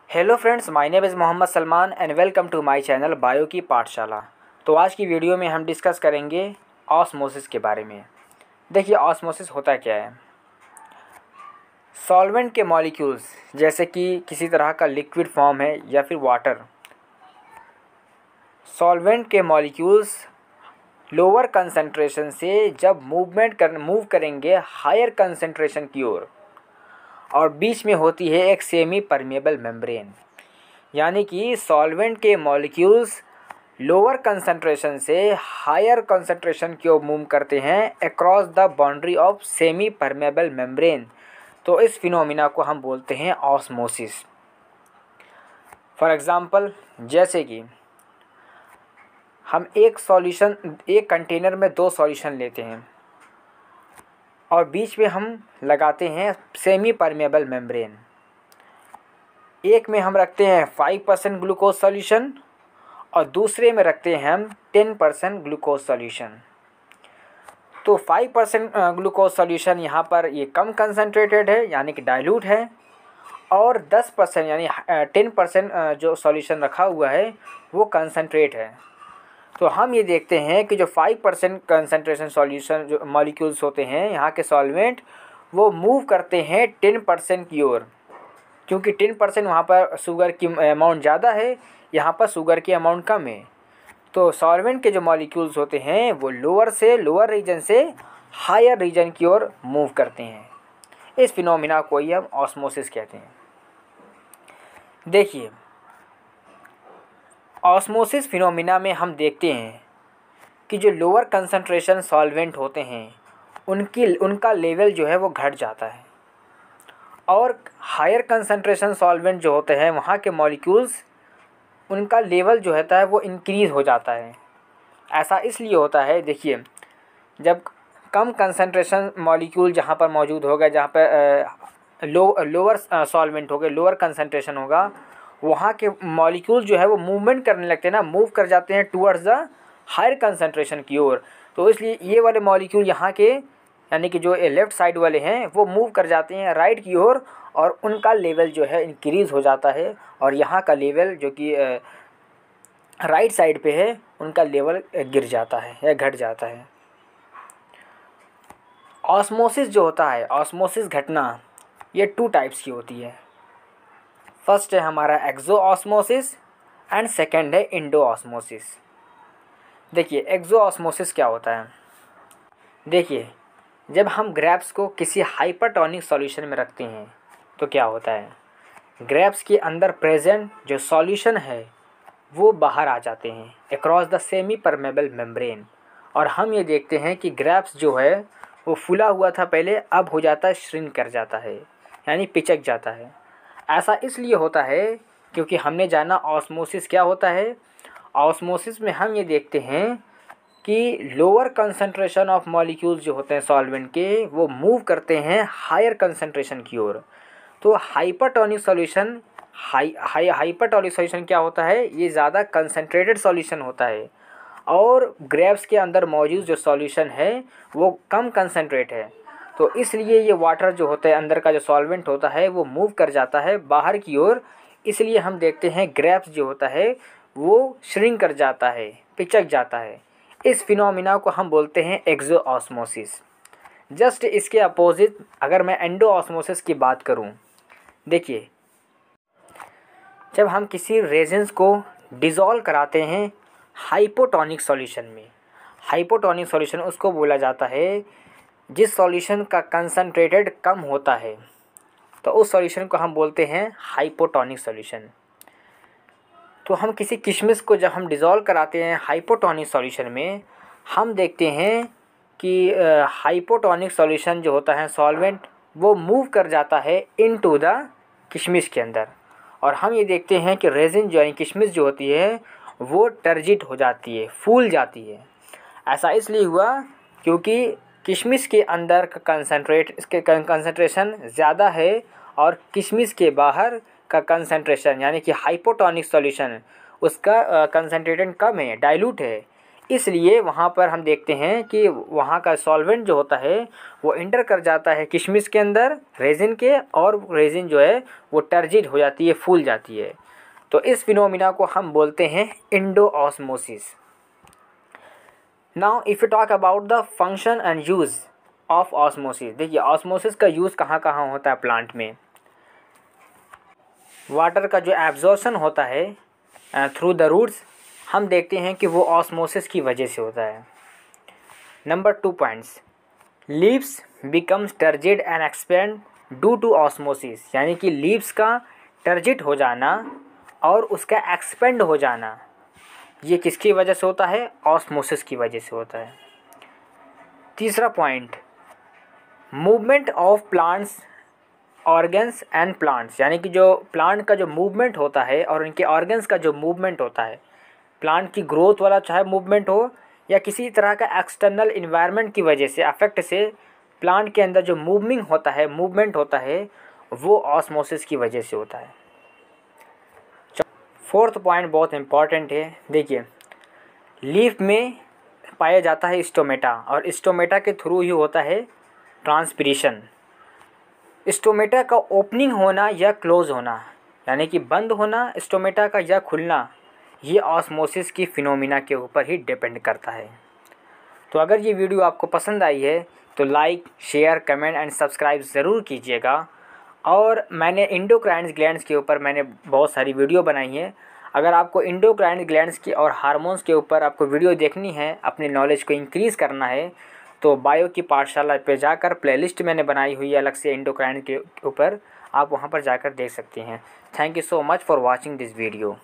Hello friends, my name is Mohammad Salman and welcome to my channel bio की पाठशाला। तो आज की वीडियो में हम डिस्कस करेंगे ऑस्मोसिस के बारे में। देखिए, ऑस्मोसिस होता क्या है। सॉल्वेंट के मॉलिक्यूल्स, जैसे कि किसी तरह का लिक्विड फॉर्म है या फिर वाटर, सॉल्वेंट के मॉलिक्यूल्स लोअर कंसंट्रेशन से जब मूव करेंगे हायर कंसंट्रेशन की ओर, और बीच में होती है एक सेमी परमेबल मेम्ब्रेन, यानी कि सॉल्वेंट के मॉलिक्यूल्स लोअर कंसंट्रेशन से हायर कंसंट्रेशन की ओर मूव करते हैं across the boundary of semi permeable membrane. तो इस फिनोमिना को हम बोलते हैं ऑस्मोसिस। फॉर एग्ज़ाम्पल, जैसे कि हम एक कंटेनर में दो सॉल्यूशन लेते हैं और बीच में हम लगाते हैं सेमी परमेबल मेम्ब्रेन। एक में हम रखते हैं 5% ग्लूकोज सॉल्यूशन और दूसरे में रखते हैं हम 10% ग्लूकोज सॉल्यूशन। तो 5% ग्लूकोज सॉल्यूशन यहाँ पर ये कम कंसनट्रेटेड है, यानी कि डाइल्यूट है, और 10% यानी 10% जो सॉल्यूशन रखा हुआ है वो कंसनट्रेट है। तो हम ये देखते हैं कि जो 5% कंसनट्रेशन सॉल्यूशन जो मॉलिक्यूल्स होते हैं यहाँ के सॉल्वेंट, वो मूव करते हैं 10% की ओर, क्योंकि 10% वहाँ पर शुगर की अमाउंट ज़्यादा है, यहाँ पर शुगर की अमाउंट कम है। तो सॉल्वेंट के जो मॉलिक्यूल्स होते हैं वो लोअर रीजन से हायर रीजन की ओर मूव करते हैं। इस फिनोमिना को ही हम ऑस्मोसिस कहते हैं। देखिए, ऑस्मोसिस फिनोमिना में हम देखते हैं कि जो लोअर कंसंट्रेशन सॉल्वेंट होते हैं उनका लेवल जो है वो घट जाता है, और हायर कंसंट्रेशन सॉल्वेंट जो होते हैं वहाँ के मॉलिक्यूल्स उनका लेवल जो होता है वो इंक्रीज़ हो जाता है। ऐसा इसलिए होता है, देखिए, जब कम कंसंट्रेशन मॉलिक्यूल जहाँ पर मौजूद होगा, जहाँ पर लोअर सॉल्वेंट होगा, लोअर कंसंट्रेशन होगा, वहाँ के मॉलिक्यूल जो है वो मूवमेंट करने लगते हैं ना, मूव कर जाते हैं टूवर्ड्स द हायर कंसंट्रेशन की ओर। तो इसलिए ये वाले मॉलिक्यूल यहाँ के, यानी कि जो लेफ़्ट साइड वाले हैं, वो मूव कर जाते हैं राइट की ओर, और उनका लेवल जो है इंक्रीज़ हो जाता है, और यहाँ का लेवल जो कि राइट साइड पे है उनका लेवल गिर जाता है या घट जाता है। ऑस्मोसिस जो होता है, ऑस्मोसिस घटना, ये 2 टाइप्स की होती है। फर्स्ट है हमारा एक्सो ऑस्मोसिस एंड सेकेंड है इंडो ऑस्मोसिस। देखिए, एक्सो ऑस्मोसिस क्या होता है। देखिए, जब हम ग्रेप्स को किसी हाइपरटोनिक सॉल्यूशन में रखते हैं तो क्या होता है, ग्रेप्स के अंदर प्रेजेंट जो सॉल्यूशन है वो बाहर आ जाते हैं across the semi permeable membrane, और हम ये देखते हैं कि ग्रेप्स जो है वो फूला हुआ था पहले, अब हो जाता है श्रिंक कर जाता है, यानी पिचक जाता है। ऐसा इसलिए होता है क्योंकि हमने जाना ऑस्मोसिस क्या होता है। ऑस्मोसिस में हम ये देखते हैं कि लोअर कंसंट्रेशन ऑफ मॉलिक्यूल्स जो होते हैं सॉल्वेंट के, वो मूव करते हैं हायर कंसंट्रेशन की ओर। तो हाइपरटोनिक सॉल्यूशन हाइपरटोनिक सॉल्यूशन क्या होता है, ये ज़्यादा कंसंट्रेटेड सॉल्यूशन होता है, और ग्रेप्स के अंदर मौजूद जो सॉल्यूशन है वो कम कंसंट्रेट है। तो इसलिए ये वाटर जो होता है, अंदर का जो सॉल्वेंट होता है, वो मूव कर जाता है बाहर की ओर। इसलिए हम देखते हैं ग्रेप्स जो होता है वो श्रिंक कर जाता है, पिचक जाता है। इस फिनोमिना को हम बोलते हैं एक्सो ऑस्मोसिस। जस्ट इसके अपोजिट अगर मैं एंडो ऑस्मोसिस की बात करूं, देखिए, जब हम किसी रेजेंस को डिज़ोल्व कराते हैं हाइपोटोनिक सॉल्यूशन में, हाइपोटोनिक सॉल्यूशन उसको बोला जाता है जिस सॉल्यूशन का कंसंट्रेटेड कम होता है, तो उस सॉल्यूशन को हम बोलते हैं हाइपोटोनिक सॉल्यूशन। तो हम किसी किशमिश को जब हम डिज़ोल्व कराते हैं हाइपोटोनिक सॉल्यूशन में, हम देखते हैं कि हाइपोटोनिक सॉल्यूशन जो होता है सॉल्वेंट, वो मूव कर जाता है इनटू द किशमिश के अंदर, और हम ये देखते हैं कि रेजिन जो है, किशमिश जो होती है, वो टर्जिट हो जाती है, फूल जाती है। ऐसा इसलिए हुआ क्योंकि किशमिश के अंदर का इसके कंसंट्रेशन ज़्यादा है, और किशमिश के बाहर का कंसंट्रेशन, यानी कि हाइपोटोनिक सॉल्यूशन, उसका कंसंट्रेशन कम है, डाइल्यूट है। इसलिए वहाँ पर हम देखते हैं कि वहाँ का सॉल्वेंट जो होता है वो इंटर कर जाता है किशमिश के अंदर रेजिन के, और रेजिन जो है वो टर्जिड हो जाती है, फूल जाती है। तो इस फिनोमिना को हम बोलते हैं endosmosis. Now if you talk about the function and use of osmosis, देखिए ऑस्मोसिस का यूज़ कहाँ कहाँ होता है प्लांट में। वाटर का जो एब्जॉर्प्शन होता है थ्रू द रूट्स, हम देखते हैं कि वो ऑस्मोसिस की वजह से होता है। Number 2 points, leaves becomes turgid and expand due to osmosis, यानी कि लीव्स का टर्जिड हो जाना और उसका एक्सपेंड हो जाना, ये किसकी वजह से होता है? ऑस्मोसिस की वजह से होता है। तीसरा point, movement of plants organs and plants, यानी कि जो प्लांट का जो मूवमेंट होता है और उनके ऑर्गन्स का जो मूवमेंट होता है, प्लांट की ग्रोथ वाला चाहे मूवमेंट हो या किसी तरह का एक्सटर्नल इन्वायरमेंट की वजह से अफेक्ट से प्लांट के अंदर जो मूवमेंट होता है वो ऑस्मोसिस की वजह से होता है। फोर्थ पॉइंट बहुत इंपॉर्टेंट है, देखिए लीफ में पाया जाता है स्टोमेटा, और स्टोमेटा के थ्रू ही होता है ट्रांसपिरेशन। स्टोमेटा का ओपनिंग होना या क्लोज होना, यानी कि बंद होना स्टोमेटा का या खुलना, ये ऑस्मोसिस की फिनोमिना के ऊपर ही डिपेंड करता है। तो अगर ये वीडियो आपको पसंद आई है तो like, share, comment and subscribe ज़रूर कीजिएगा। और मैंने एंडोक्राइन ग्लैंड्स के ऊपर मैंने बहुत सारी वीडियो बनाई है। अगर आपको एंडोक्राइन ग्लैंड्स की और हार्मोन्स के ऊपर आपको वीडियो देखनी है, अपने नॉलेज को इंक्रीज़ करना है, तो बायो की पाठशाला पे जाकर प्लेलिस्ट मैंने बनाई हुई है अलग से एंडोक्राइन के ऊपर, आप वहाँ पर जाकर देख सकते हैं। Thank you so much for watching this video.